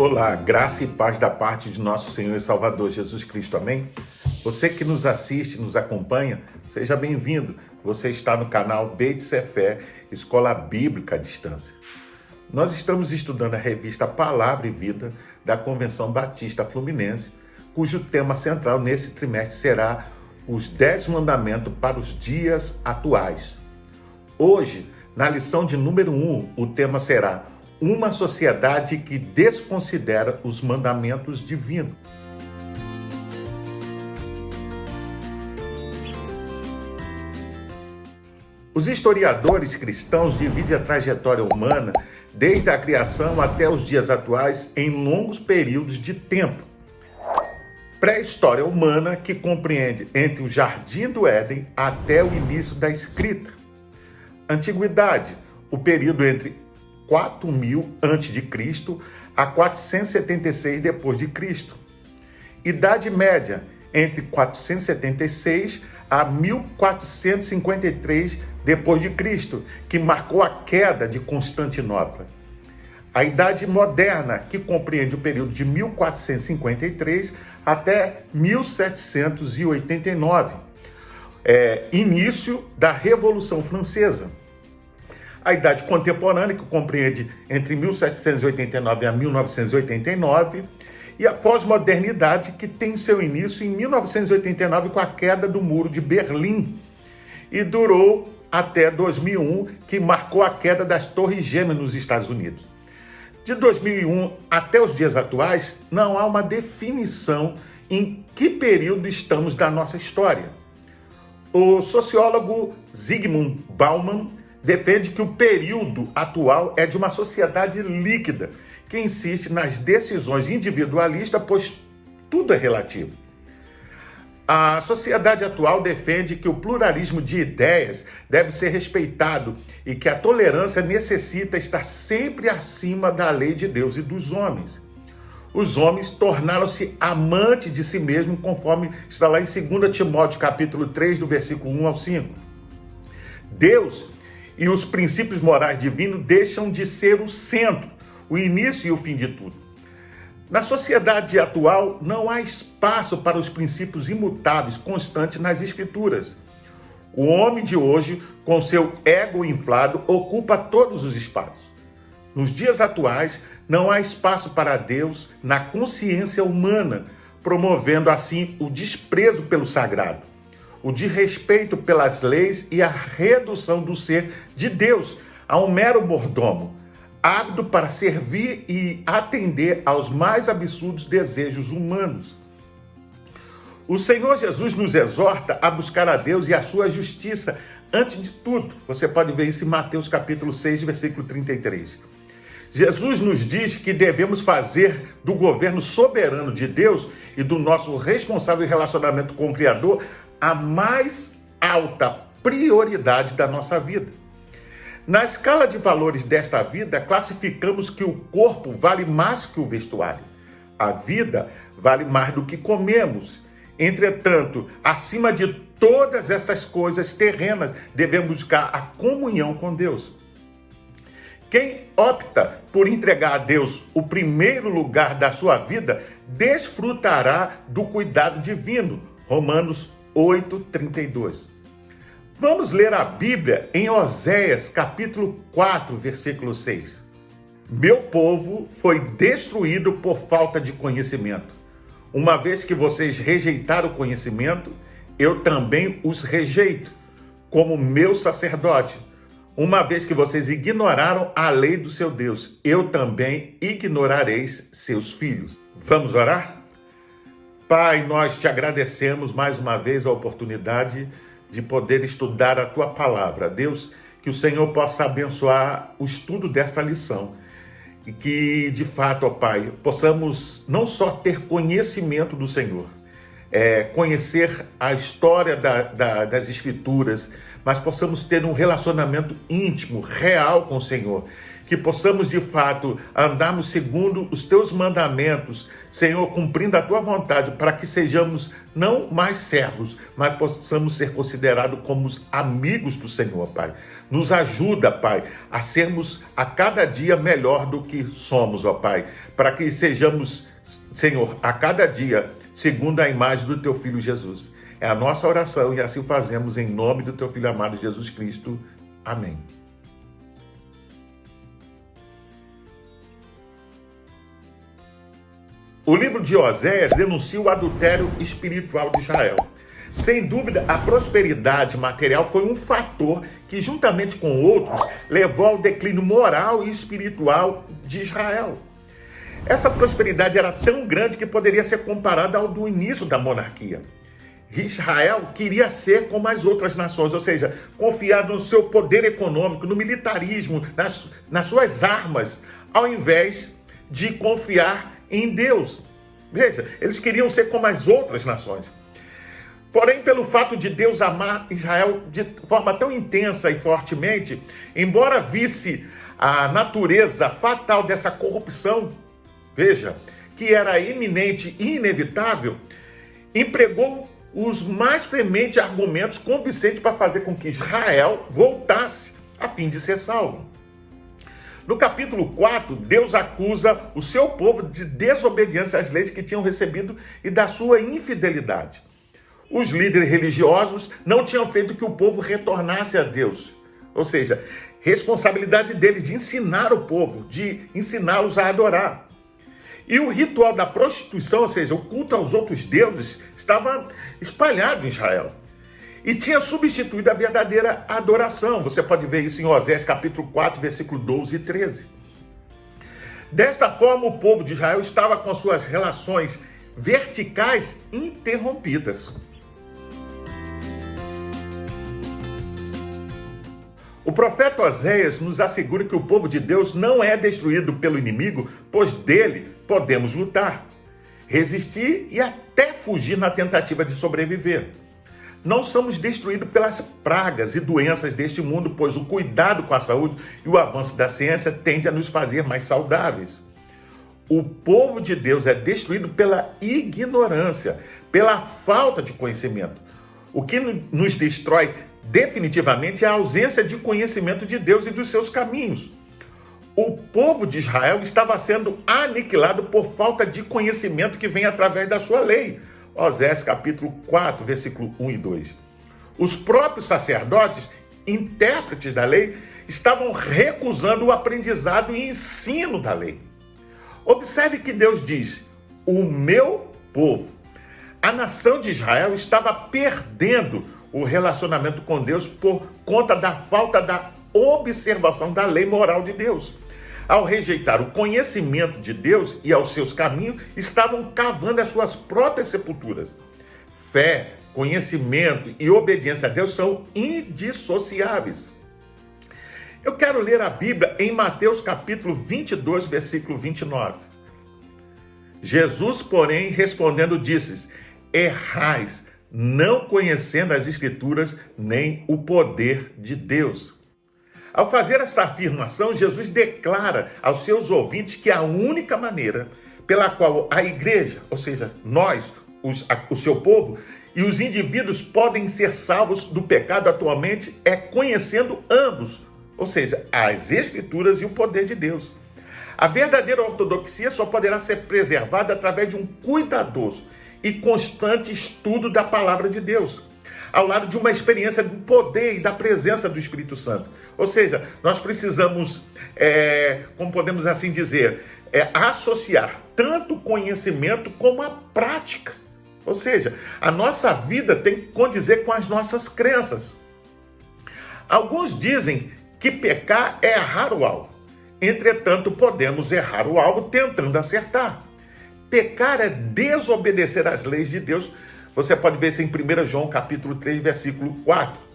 Olá, graça e paz da parte de nosso Senhor e Salvador Jesus Cristo, amém? Você que nos assiste, nos acompanha, seja bem-vindo. Você está no canal Beit Sefer, Escola Bíblica à Distância. Nós estamos estudando a revista Palavra e Vida da Convenção Batista Fluminense, cujo tema central nesse trimestre será os 10 mandamentos para os dias atuais. Hoje, na lição de número 1, o tema será uma sociedade que desconsidera os mandamentos divinos. Os historiadores cristãos dividem a trajetória humana desde a criação até os dias atuais em longos períodos de tempo. Pré-história humana que compreende entre o Jardim do Éden até o início da escrita. Antiguidade, o período entre 4000 a.C. a 476 d.C. Idade Média, entre 476 a 1453 d.C., que marcou a queda de Constantinopla. A Idade Moderna, que compreende o período de 1453 até 1789, início da Revolução Francesa. A Idade Contemporânea, que compreende entre 1789 a 1989, e a Pós-Modernidade, que tem seu início em 1989 com a queda do Muro de Berlim e durou até 2001, que marcou a queda das Torres Gêmeas nos Estados Unidos. De 2001 até os dias atuais, não há uma definição em que período estamos da nossa história. O sociólogo Zygmunt Bauman defende que o período atual é de uma sociedade líquida, que insiste nas decisões individualistas, pois tudo é relativo. A sociedade atual defende que o pluralismo de ideias deve ser respeitado e que a tolerância necessita estar sempre acima da lei de Deus e dos homens. Os homens tornaram-se amantes de si mesmos, conforme está lá em 2 Timóteo, capítulo 3, do versículo 1 ao 5. Deus e os princípios morais divinos deixam de ser o centro, o início e o fim de tudo. Na sociedade atual, não há espaço para os princípios imutáveis constantes nas Escrituras. O homem de hoje, com seu ego inflado, ocupa todos os espaços. Nos dias atuais, não há espaço para Deus na consciência humana, promovendo assim o desprezo pelo sagrado, o desrespeito pelas leis e a redução do ser de Deus a um mero mordomo, ávido para servir e atender aos mais absurdos desejos humanos. O Senhor Jesus nos exorta a buscar a Deus e a sua justiça antes de tudo. Você pode ver isso em Mateus capítulo 6, versículo 33. Jesus nos diz que devemos fazer do governo soberano de Deus e do nosso responsável relacionamento com o Criador a mais alta prioridade da nossa vida. Na escala de valores desta vida, classificamos que o corpo vale mais que o vestuário. A vida vale mais do que comemos. Entretanto, acima de todas essas coisas terrenas, devemos buscar a comunhão com Deus. Quem opta por entregar a Deus o primeiro lugar da sua vida, desfrutará do cuidado divino. Romanos 8:32. Vamos ler a Bíblia em Oséias, capítulo 4, versículo 6. Meu povo foi destruído por falta de conhecimento. Uma vez que vocês rejeitaram o conhecimento, eu também os rejeito, como meu sacerdote. Uma vez que vocês ignoraram a lei do seu Deus, eu também ignorareis seus filhos. Vamos orar? Pai, nós te agradecemos mais uma vez a oportunidade de poder estudar a tua palavra. Deus, que o Senhor possa abençoar o estudo desta lição e que, de fato, ó Pai, possamos não só ter conhecimento do Senhor, conhecer a história das Escrituras, mas possamos ter um relacionamento íntimo, real com o Senhor. Que possamos, de fato, andarmos segundo os teus mandamentos, Senhor, cumprindo a tua vontade, para que sejamos não mais servos, mas possamos ser considerados como os amigos do Senhor, Pai. Nos ajuda, Pai, a sermos a cada dia melhor do que somos, ó Pai, para que sejamos, Senhor, a cada dia, segundo a imagem do teu Filho Jesus. É a nossa oração e assim fazemos em nome do teu Filho amado Jesus Cristo. Amém. O livro de Oséias denuncia o adultério espiritual de Israel. Sem dúvida, a prosperidade material foi um fator que, juntamente com outros, levou ao declínio moral e espiritual de Israel. Essa prosperidade era tão grande que poderia ser comparada ao do início da monarquia. Israel queria ser como as outras nações, ou seja, confiar no seu poder econômico, no militarismo, nas suas armas, ao invés de confiar em Deus. Veja, eles queriam ser como as outras nações. Porém, pelo fato de Deus amar Israel de forma tão intensa e fortemente, embora visse a natureza fatal dessa corrupção, veja, que era iminente e inevitável, empregou os mais prementes argumentos convincentes para fazer com que Israel voltasse a fim de ser salvo. No capítulo 4, Deus acusa o seu povo de desobediência às leis que tinham recebido e da sua infidelidade. Os líderes religiosos não tinham feito que o povo retornasse a Deus. Ou seja, responsabilidade deles de ensinar o povo, de ensiná-los a adorar. E o ritual da prostituição, ou seja, o culto aos outros deuses, estava espalhado em Israel. E tinha substituído a verdadeira adoração. Você pode ver isso em Oséias capítulo 4, versículo 12 e 13. Desta forma, o povo de Israel estava com suas relações verticais interrompidas. O profeta Oséias nos assegura que o povo de Deus não é destruído pelo inimigo, pois dele podemos lutar, resistir e até fugir na tentativa de sobreviver. Não somos destruídos pelas pragas e doenças deste mundo, pois o cuidado com a saúde e o avanço da ciência tende a nos fazer mais saudáveis. O povo de Deus é destruído pela ignorância, pela falta de conhecimento. O que nos destrói definitivamente é a ausência de conhecimento de Deus e dos seus caminhos. O povo de Israel estava sendo aniquilado por falta de conhecimento que vem através da sua lei. Oséias capítulo 4, versículo 1 e 2. Os próprios sacerdotes, intérpretes da lei, estavam recusando o aprendizado e ensino da lei. Observe que Deus diz, o meu povo. A nação de Israel estava perdendo o relacionamento com Deus por conta da falta da observação da lei moral de Deus. Ao rejeitar o conhecimento de Deus e aos seus caminhos, estavam cavando as suas próprias sepulturas. Fé, conhecimento e obediência a Deus são indissociáveis. Eu quero ler a Bíblia em Mateus capítulo 22, versículo 29. Jesus, porém, respondendo, disse: errais, não conhecendo as Escrituras nem o poder de Deus. Ao fazer essa afirmação, Jesus declara aos seus ouvintes que a única maneira pela qual a igreja, ou seja, nós, o seu povo, e os indivíduos podem ser salvos do pecado atualmente é conhecendo ambos, ou seja, as Escrituras e o poder de Deus. A verdadeira ortodoxia só poderá ser preservada através de um cuidadoso e constante estudo da palavra de Deus, ao lado de uma experiência do poder e da presença do Espírito Santo. Ou seja, nós precisamos, como podemos assim dizer, associar tanto o conhecimento como a prática. Ou seja, a nossa vida tem que condizer com as nossas crenças. Alguns dizem que pecar é errar o alvo. Entretanto, podemos errar o alvo tentando acertar. Pecar é desobedecer às leis de Deus. Você pode ver isso em 1 João capítulo 3, versículo 4.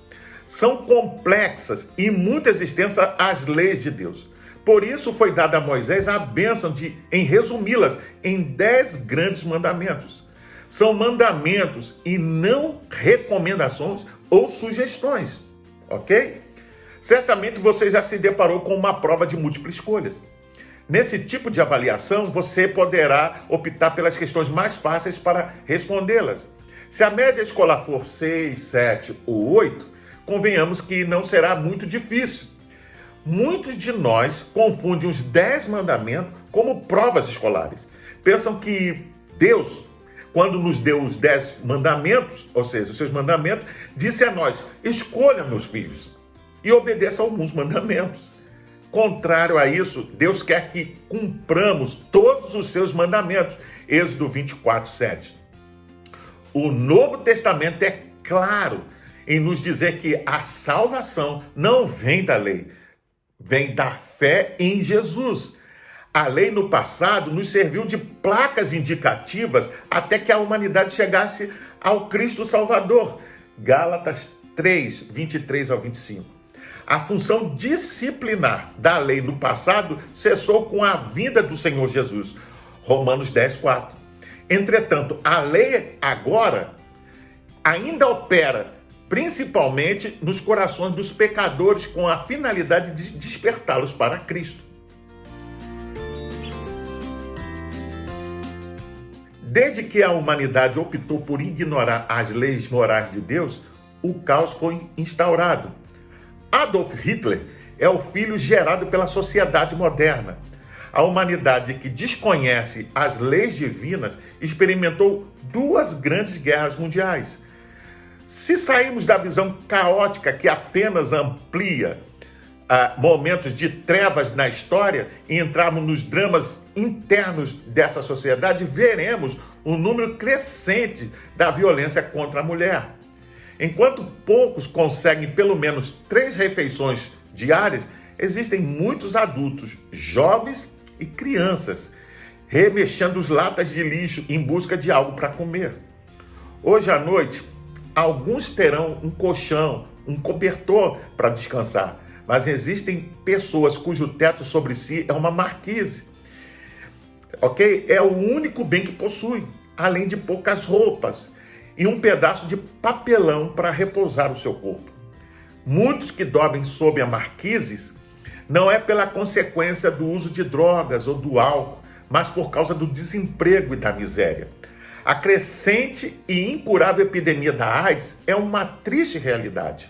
São complexas e muito extensas as leis de Deus. Por isso foi dada a Moisés a bênção em resumi-las em 10 grandes mandamentos. São mandamentos e não recomendações ou sugestões, ok? Certamente você já se deparou com uma prova de múltipla escolha. Nesse tipo de avaliação, você poderá optar pelas questões mais fáceis para respondê-las. Se a média escolar for 6, 7 ou 8, convenhamos que não será muito difícil. Muitos de nós confundem os 10 mandamentos como provas escolares. Pensam que Deus, quando nos deu os 10 mandamentos, ou seja, os seus mandamentos, disse a nós: escolha, meus filhos, e obedeça a alguns mandamentos. Contrário a isso, Deus quer que cumpramos todos os seus mandamentos. Êxodo 24, 7. O Novo Testamento é claro em nos dizer que a salvação não vem da lei, vem da fé em Jesus. A lei no passado nos serviu de placas indicativas até que a humanidade chegasse ao Cristo Salvador. Gálatas 3, 23 ao 25. A função disciplinar da lei no passado cessou com a vinda do Senhor Jesus. Romanos 10, 4. Entretanto, a lei agora ainda opera principalmente nos corações dos pecadores com a finalidade de despertá-los para Cristo. Desde que a humanidade optou por ignorar as leis morais de Deus, o caos foi instaurado. Adolf Hitler é o filho gerado pela sociedade moderna. A humanidade que desconhece as leis divinas experimentou 2 grandes guerras mundiais. Se sairmos da visão caótica que apenas amplia momentos de trevas na história e entrarmos nos dramas internos dessa sociedade, veremos um número crescente da violência contra a mulher. Enquanto poucos conseguem pelo menos 3 refeições diárias, existem muitos adultos, jovens e crianças remexendo as latas de lixo em busca de algo para comer. Hoje à noite, alguns terão um colchão, um cobertor para descansar, mas existem pessoas cujo teto sobre si é uma marquise, ok? É o único bem que possui, além de poucas roupas e um pedaço de papelão para repousar o seu corpo. Muitos que dormem sob a marquises não é pela consequência do uso de drogas ou do álcool, mas por causa do desemprego e da miséria. A crescente e incurável epidemia da AIDS é uma triste realidade.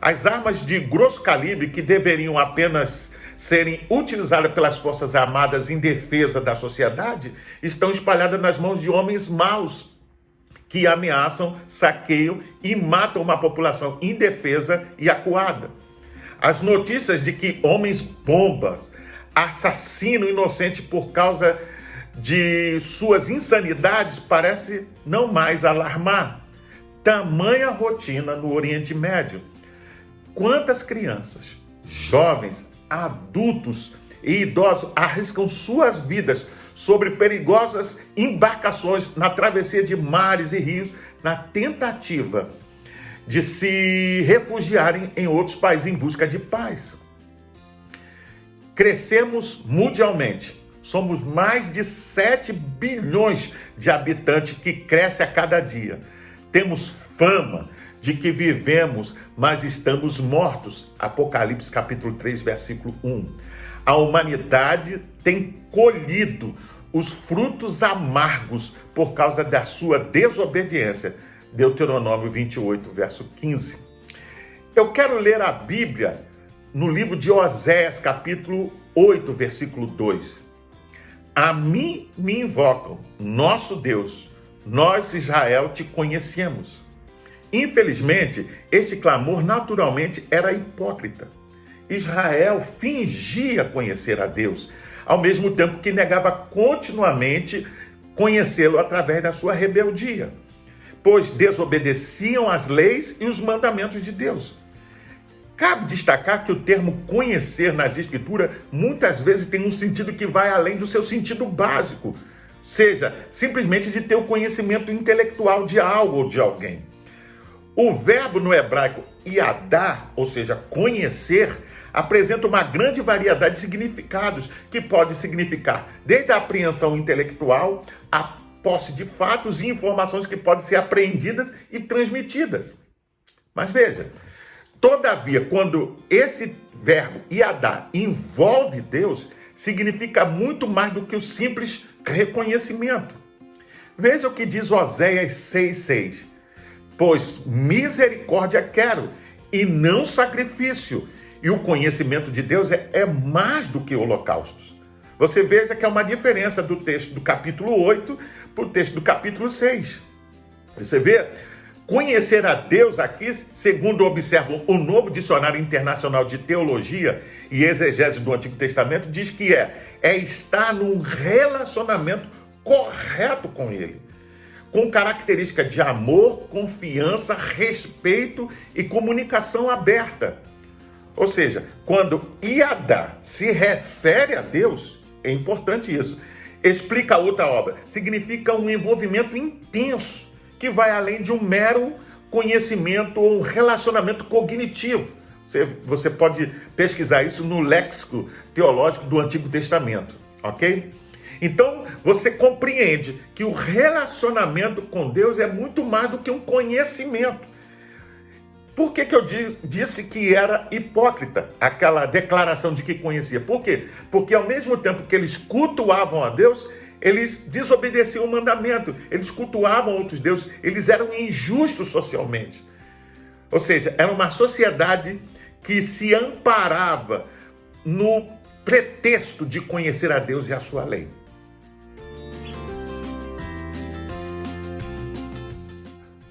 As armas de grosso calibre que deveriam apenas serem utilizadas pelas Forças Armadas em defesa da sociedade estão espalhadas nas mãos de homens maus que ameaçam, saqueiam e matam uma população indefesa e acuada. As notícias de que homens-bombas assassinam inocentes por causa de suas insanidades parece não mais alarmar. Tamanha rotina no Oriente Médio. Quantas crianças, jovens, adultos e idosos arriscam suas vidas sobre perigosas embarcações na travessia de mares e rios, na tentativa de se refugiarem em outros países em busca de paz. Crescemos mundialmente. Somos mais de 7 bilhões de habitantes que crescem a cada dia. Temos fama de que vivemos, mas estamos mortos. Apocalipse capítulo 3, versículo 1. A humanidade tem colhido os frutos amargos por causa da sua desobediência. Deuteronômio 28, verso 15. Eu quero ler a Bíblia no livro de Oséias, capítulo 8, versículo 2. A mim me invocam, nosso Deus, nós, Israel, te conhecemos. Infelizmente, este clamor naturalmente era hipócrita. Israel fingia conhecer a Deus, ao mesmo tempo que negava continuamente conhecê-lo através da sua rebeldia, pois desobedeciam as leis e os mandamentos de Deus. Cabe destacar que o termo conhecer nas Escrituras muitas vezes tem um sentido que vai além do seu sentido básico, seja, simplesmente de ter o conhecimento intelectual de algo ou de alguém. O verbo no hebraico yadar, ou seja, conhecer, apresenta uma grande variedade de significados que pode significar desde a apreensão intelectual, a posse de fatos e informações que podem ser apreendidas e transmitidas. Mas veja, todavia, quando esse verbo iadá envolve Deus, significa muito mais do que o simples reconhecimento. Veja o que diz Oséias 6,6. Pois misericórdia quero, e não sacrifício. E o conhecimento de Deus é mais do que holocaustos. Você veja que é uma diferença do texto do capítulo 8 para o texto do capítulo 6. Você vê, conhecer a Deus aqui, segundo observa o Novo Dicionário Internacional de Teologia e Exegese do Antigo Testamento, diz que é estar num relacionamento correto com Ele, com característica de amor, confiança, respeito e comunicação aberta. Ou seja, quando iadá se refere a Deus, é importante isso. Explica outra obra. Significa um envolvimento intenso, que vai além de um mero conhecimento ou um relacionamento cognitivo. Você pode pesquisar isso no léxico teológico do Antigo Testamento, ok? Então, você compreende que o relacionamento com Deus é muito mais do que um conhecimento. Por que eu disse que era hipócrita aquela declaração de que conhecia? Por quê? Porque ao mesmo tempo que eles cultuavam a Deus, eles desobedeciam o mandamento, eles cultuavam outros deuses, eles eram injustos socialmente. Ou seja, era uma sociedade que se amparava no pretexto de conhecer a Deus e a sua lei.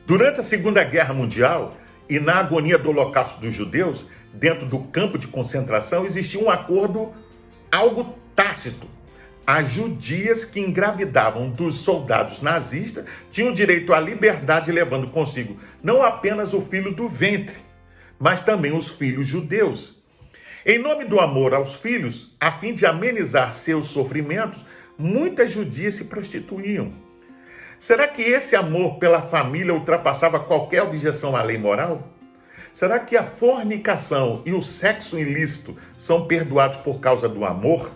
Durante a Segunda Guerra Mundial, e na agonia do holocausto dos judeus, dentro do campo de concentração, existia um acordo algo tácito. As judias que engravidavam dos soldados nazistas tinham direito à liberdade, levando consigo não apenas o filho do ventre, mas também os filhos judeus. Em nome do amor aos filhos, a fim de amenizar seus sofrimentos, muitas judias se prostituíam. Será que esse amor pela família ultrapassava qualquer objeção à lei moral? Será que a fornicação e o sexo ilícito são perdoados por causa do amor?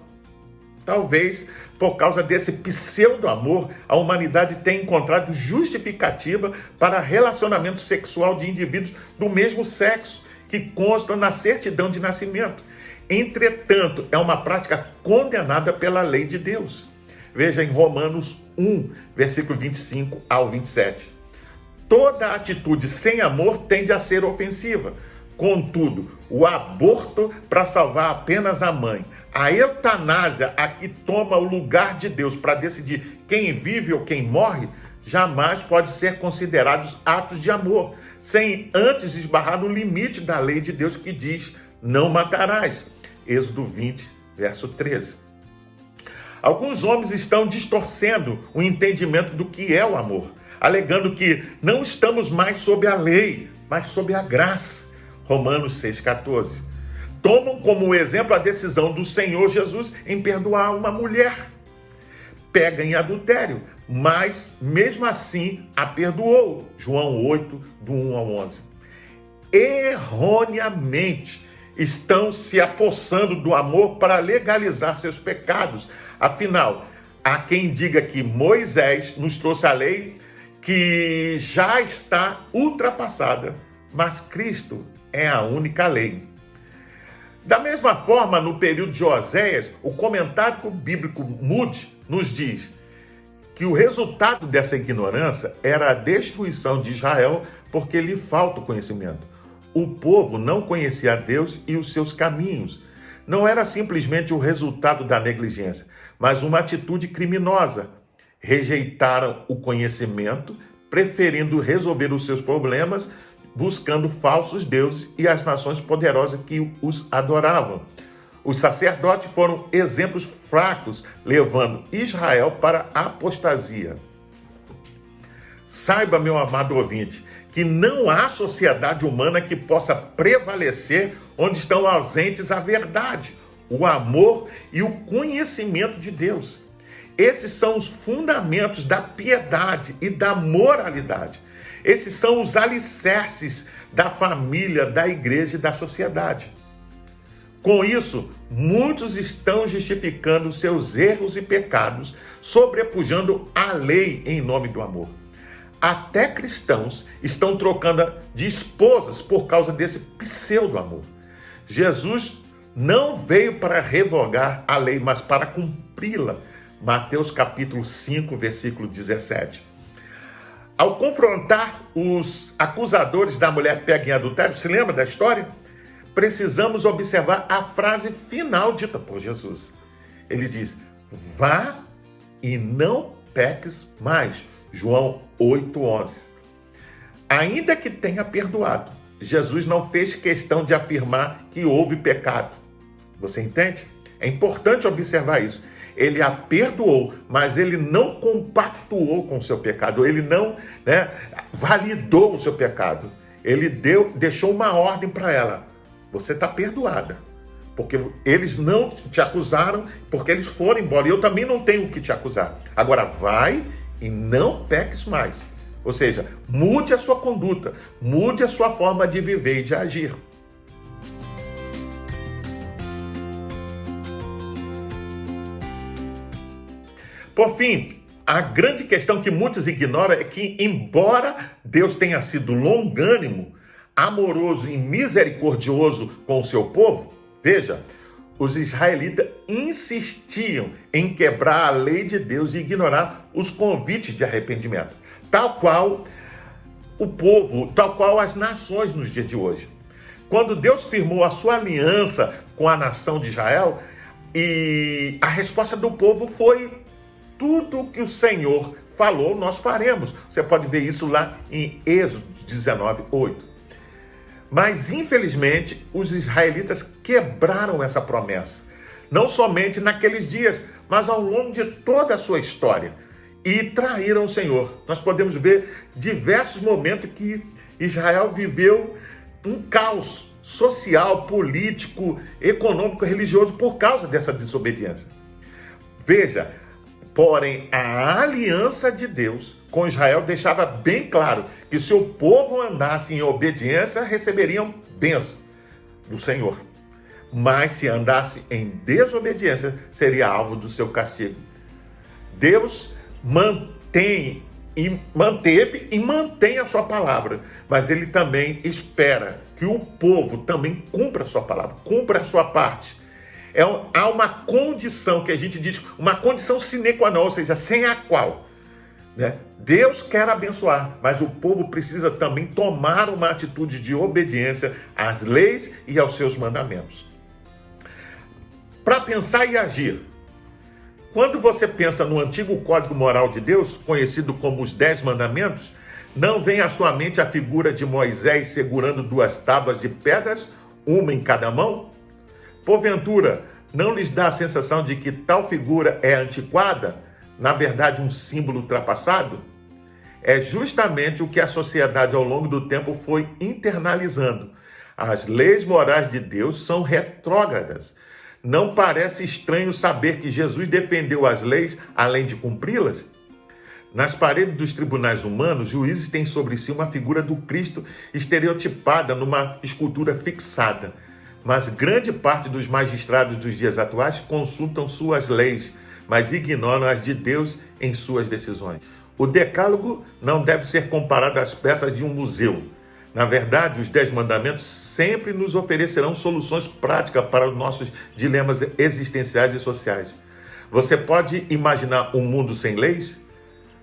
Talvez, por causa desse pseudo-amor, a humanidade tenha encontrado justificativa para relacionamento sexual de indivíduos do mesmo sexo, que constam na certidão de nascimento. Entretanto, é uma prática condenada pela lei de Deus. Veja em Romanos 1, versículo 25 ao 27. Toda atitude sem amor tende a ser ofensiva. Contudo, o aborto para salvar apenas a mãe, a eutanásia a que toma o lugar de Deus para decidir quem vive ou quem morre, jamais pode ser considerados atos de amor, sem antes esbarrar no limite da lei de Deus que diz, não matarás. Êxodo 20, verso 13. Alguns homens estão distorcendo o entendimento do que é o amor, alegando que não estamos mais sob a lei, mas sob a graça. Romanos 6,14. Tomam como exemplo a decisão do Senhor Jesus em perdoar uma mulher pega em adultério, mas mesmo assim a perdoou. João 8, do 1 ao 11. Erroneamente estão se apossando do amor para legalizar seus pecados. Afinal, há quem diga que Moisés nos trouxe a lei que já está ultrapassada, mas Cristo é a única lei. Da mesma forma, no período de Oséias, o comentário bíblico Moody nos diz que o resultado dessa ignorância era a destruição de Israel porque lhe falta o conhecimento. O povo não conhecia a Deus e os seus caminhos. Não era simplesmente o resultado da negligência, mas uma atitude criminosa. Rejeitaram o conhecimento, preferindo resolver os seus problemas, buscando falsos deuses e as nações poderosas que os adoravam. Os sacerdotes foram exemplos fracos, levando Israel para a apostasia. Saiba, meu amado ouvinte, que não há sociedade humana que possa prevalecer onde estão ausentes a verdade, o amor e o conhecimento de Deus. Esses são os fundamentos da piedade e da moralidade. Esses são os alicerces da família, da igreja e da sociedade. Com isso, muitos estão justificando seus erros e pecados, sobrepujando a lei em nome do amor. Até cristãos estão trocando de esposas por causa desse pseudo-amor. Jesus não veio para revogar a lei, mas para cumpri-la. Mateus capítulo 5, versículo 17. Ao confrontar os acusadores da mulher pega em adultério, se lembra da história? Precisamos observar a frase final dita por Jesus. Ele diz: vá e não peques mais. João 8,11. Ainda que tenha perdoado, Jesus não fez questão de afirmar que houve pecado. Você entende? É importante observar isso. Ele a perdoou, mas ele não compactuou com o seu pecado. Ele não validou o seu pecado. Ele deixou uma ordem para ela. Você está perdoada. Porque eles não te acusaram, porque eles foram embora. E eu também não tenho o que te acusar. Agora vai e não peques mais. Ou seja, mude a sua conduta, mude a sua forma de viver e de agir. Por fim, a grande questão que muitos ignoram é que, embora Deus tenha sido longânimo, amoroso e misericordioso com o seu povo, veja, os israelitas insistiam em quebrar a lei de Deus e ignorar os convites de arrependimento, tal qual o povo, tal qual as nações nos dias de hoje. Quando Deus firmou a sua aliança com a nação de Israel, e a resposta do povo foi: tudo o que o Senhor falou, nós faremos. Você pode ver isso lá em Êxodo 19:8. Mas, infelizmente, os israelitas quebraram essa promessa. Não somente naqueles dias, mas ao longo de toda a sua história. E traíram o Senhor. Nós podemos ver diversos momentos que Israel viveu um caos social, político, econômico, religioso por causa dessa desobediência. Veja, porém, a aliança de Deus com Israel deixava bem claro que se o povo andasse em obediência, receberiam bênção do Senhor. Mas se andasse em desobediência, seria alvo do seu castigo. Deus manteve e mantém a sua palavra, mas ele também espera que o povo também cumpra a sua palavra, cumpra a sua parte. Há uma condição que a gente diz, uma condição sine qua non, ou seja, sem a qual Deus quer abençoar, mas o povo precisa também tomar uma atitude de obediência às leis e aos seus mandamentos. Para pensar e agir, quando você pensa no antigo Código Moral de Deus, conhecido como os 10 Mandamentos, não vem à sua mente a figura de Moisés segurando 2 tábuas de pedras, uma em cada mão? Porventura, não lhes dá a sensação de que tal figura é antiquada, na verdade um símbolo ultrapassado? É justamente o que a sociedade ao longo do tempo foi internalizando. As leis morais de Deus são retrógradas. Não parece estranho saber que Jesus defendeu as leis além de cumpri-las? Nas paredes dos tribunais humanos, juízes têm sobre si uma figura do Cristo estereotipada numa escultura fixada. Mas grande parte dos magistrados dos dias atuais consultam suas leis, mas ignoram as de Deus em suas decisões. O Decálogo não deve ser comparado às peças de um museu. Na verdade, os 10 mandamentos sempre nos oferecerão soluções práticas para os nossos dilemas existenciais e sociais. Você pode imaginar um mundo sem leis?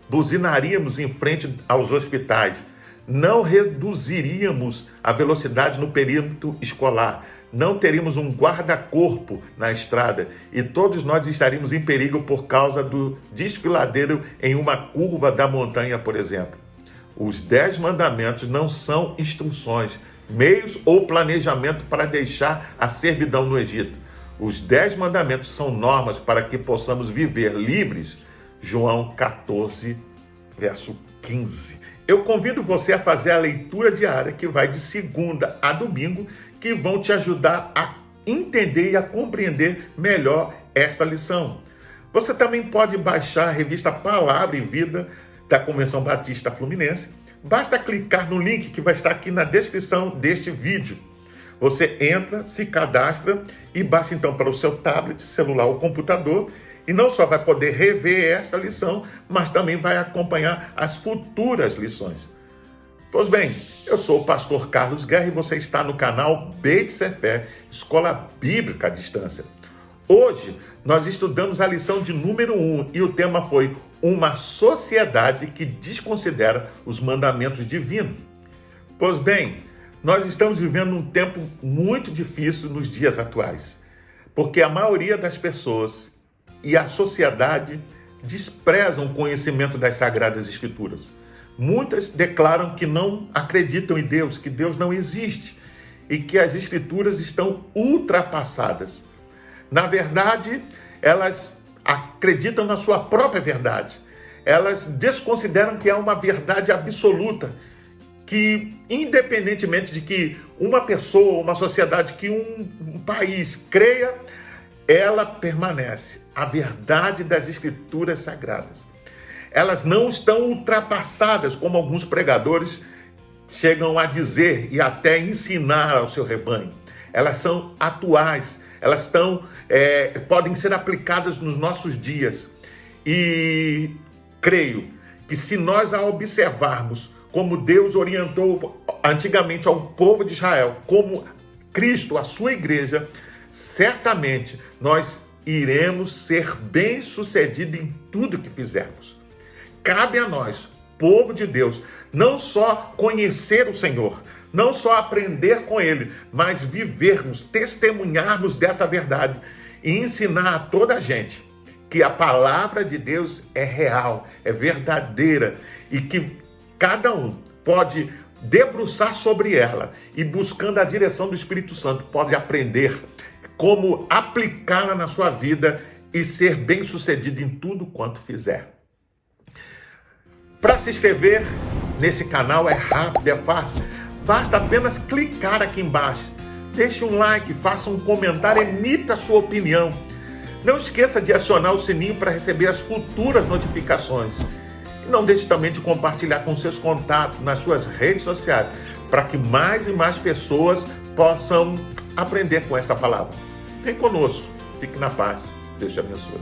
Buzinaríamos em frente aos hospitais, não reduziríamos a velocidade no perímetro escolar, não teríamos um guarda-corpo na estrada e todos nós estaríamos em perigo por causa do desfiladeiro em uma curva da montanha, por exemplo. Os 10 mandamentos não são instruções, meios ou planejamento para deixar a servidão no Egito. Os 10 mandamentos são normas para que possamos viver livres. João 14, verso 15. Eu convido você a fazer a leitura diária que vai de segunda a domingo, que vão te ajudar a entender e a compreender melhor essa lição. Você também pode baixar a revista Palavra e Vida da Convenção Batista Fluminense. Basta clicar no link que vai estar aqui na descrição deste vídeo. Você entra, se cadastra e baixa então para o seu tablet, celular ou computador, e não só vai poder rever esta lição, mas também vai acompanhar as futuras lições. Pois bem, eu sou o pastor Carlos Guerra e você está no canal Beit Sefer, Escola Bíblica à Distância. Hoje nós estudamos a lição de número 1 e o tema foi uma sociedade que desconsidera os mandamentos divinos. Pois bem, nós estamos vivendo um tempo muito difícil nos dias atuais, porque a maioria das pessoas e a sociedade desprezam o conhecimento das Sagradas Escrituras. Muitas declaram que não acreditam em Deus, que Deus não existe e que as Escrituras estão ultrapassadas. Na verdade, elas acreditam na sua própria verdade. Elas desconsideram que há uma verdade absoluta, que independentemente de que uma pessoa, uma sociedade, que um país creia, ela permanece. A verdade das Escrituras Sagradas. Elas não estão ultrapassadas, como alguns pregadores chegam a dizer e até ensinar ao seu rebanho. Elas são atuais, elas podem ser aplicadas nos nossos dias. E creio que se nós a observarmos como Deus orientou antigamente ao povo de Israel, como Cristo, a sua igreja, certamente nós iremos ser bem-sucedidos em tudo que fizermos. Cabe a nós, povo de Deus, não só conhecer o Senhor, não só aprender com Ele, mas vivermos, testemunharmos dessa verdade e ensinar a toda a gente que a palavra de Deus é real, é verdadeira e que cada um pode debruçar sobre ela e, buscando a direção do Espírito Santo, pode aprender como aplicá-la na sua vida e ser bem-sucedido em tudo quanto fizer. Para se inscrever nesse canal é rápido, é fácil. Basta apenas clicar aqui embaixo. Deixe um like, faça um comentário, emita a sua opinião. Não esqueça de acionar o sininho para receber as futuras notificações. E não deixe também de compartilhar com seus contatos nas suas redes sociais, para que mais e mais pessoas possam aprender com essa palavra. Vem conosco, fique na paz. Deus te abençoe.